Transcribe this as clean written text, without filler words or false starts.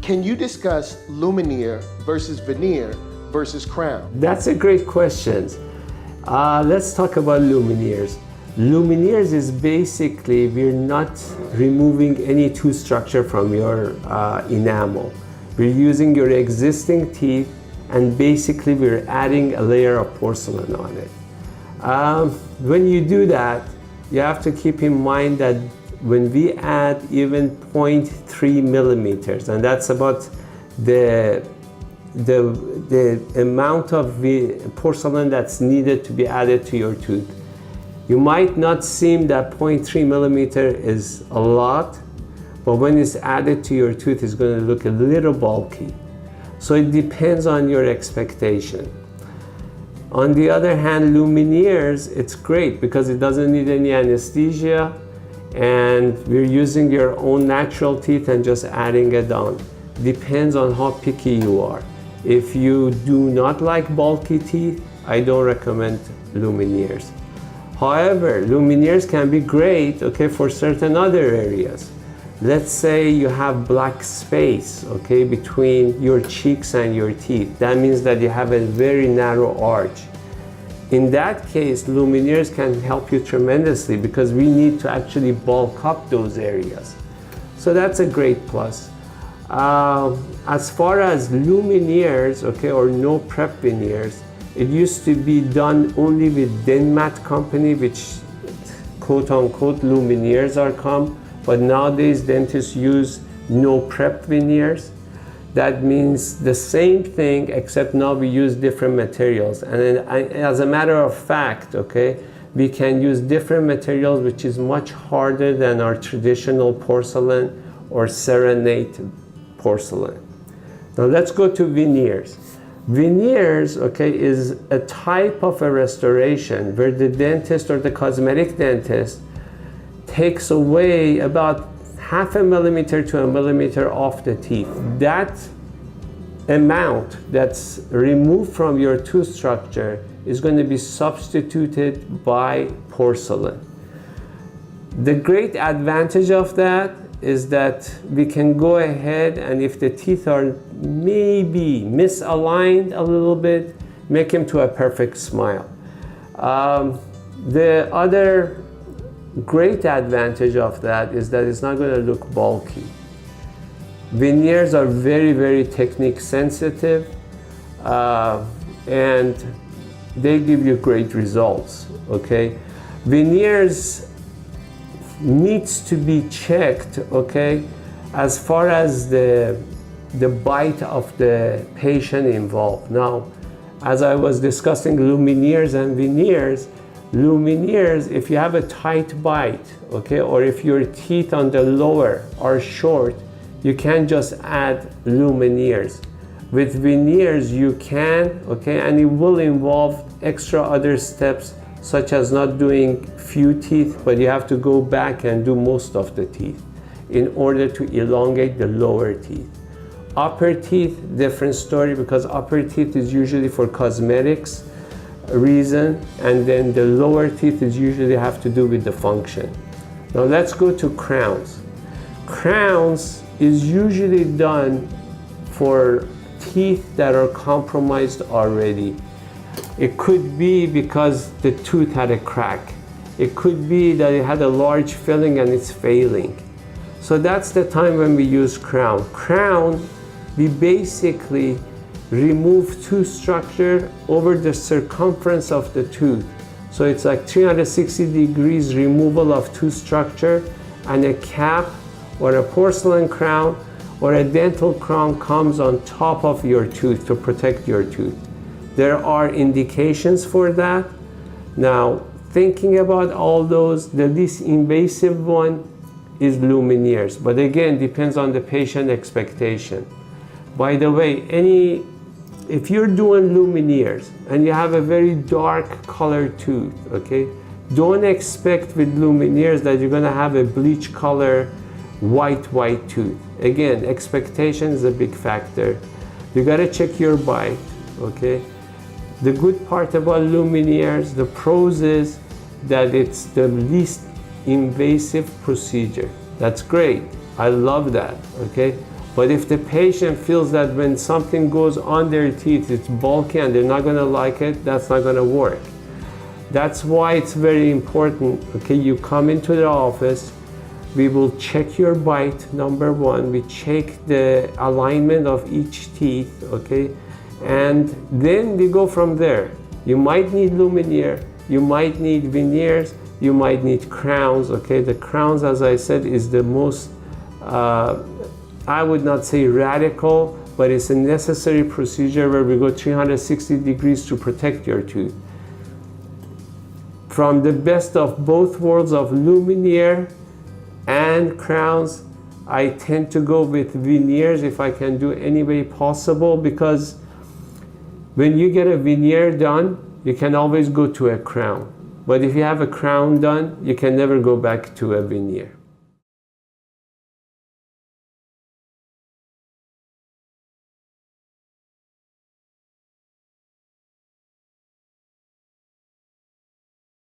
Can you discuss Lumineer versus veneer versus crown? That's a great question. Let's talk about Lumineers. Lumineers is basically, we're not removing any tooth structure from your enamel. We're using your existing teeth and basically we're adding a layer of porcelain on it. When you do that, you have to keep in mind that when we add even 0.3 millimeters, and that's about the amount of porcelain that's needed to be added to your tooth. You might not seem that 0.3 millimeter is a lot, but when it's added to your tooth, it's going to look a little bulky. So it depends on your expectation. On the other hand, Lumineers, it's great because it doesn't need any anesthesia and we're using your own natural teeth and just adding it on. Depends on how picky you are. If you do not like bulky teeth, I don't recommend Lumineers. However, Lumineers can be great, okay, for certain other areas. Let's say you have black space, okay, between your cheeks and your teeth. That means that you have a very narrow arch. In that case, Lumineers can help you tremendously because we need to actually bulk up those areas. So that's a great plus. As far as Lumineers, okay, or no prep veneers, it used to be done only with Denmat company, which quote unquote Lumineers are come, but nowadays dentists use no prep veneers. That means the same thing, except now we use different materials. And then, as a matter of fact, okay, we can use different materials which is much harder than our traditional porcelain or serenade porcelain. Now let's go to veneers. Veneers, okay, is a type of a restoration where the dentist or the cosmetic dentist takes away about 0.5 millimeter to 1 millimeter off the teeth. That amount that's removed from your tooth structure is going to be substituted by porcelain. The great advantage of that is that we can go ahead and if the teeth are maybe misaligned a little bit, make them to a perfect smile. The other great advantage of that is that it's not going to look bulky. Veneers are very, very technique sensitive and they give you great results, okay? Veneers needs to be checked, okay, as far as the bite of the patient involved. Now, as I was discussing Lumineers and veneers, Lumineers, if you have a tight bite, okay, or if your teeth on the lower are short, you can just add Lumineers. With veneers, you can, okay, and it will involve extra other steps such as not doing few teeth, but you have to go back and do most of the teeth in order to elongate the lower teeth. Upper teeth, different story because upper teeth is usually for cosmetics reason, and then the lower teeth is usually have to do with the function. Now let's go to crowns. Crowns is usually done for teeth that are compromised already. It could be because the tooth had a crack. It could be that it had a large filling and it's failing. So that's the time when we use crown. Crown, we basically remove tooth structure over the circumference of the tooth. So it's like 360 degrees removal of tooth structure, and a cap or a porcelain crown or a dental crown comes on top of your tooth to protect your tooth. There are indications for that. Now, thinking about all those, the least invasive one is Lumineers, but again, depends on the patient expectation. By the way, if you're doing Lumineers and you have a very dark colored tooth, okay, don't expect with Lumineers that you're gonna have a bleach color white tooth. Again, expectation is a big factor. You gotta check your bite, okay? The good part about Lumineers, the pros is that it's the least invasive procedure. That's great. I love that, okay? But if the patient feels that when something goes on their teeth, it's bulky and they're not gonna like it, that's not gonna work. That's why it's very important, okay, you come into the office, we will check your bite, number one, we check the alignment of each teeth, okay, and then we go from there. You might need lumineer, you might need veneers, you might need crowns, okay. The crowns, as I said, is the most, I would not say radical, but it's a necessary procedure where we go 360 degrees to protect your tooth. From the best of both worlds of lumineer and crowns, I tend to go with veneers if I can do any way possible, because when you get a veneer done, you can always go to a crown. But if you have a crown done, you can never go back to a veneer.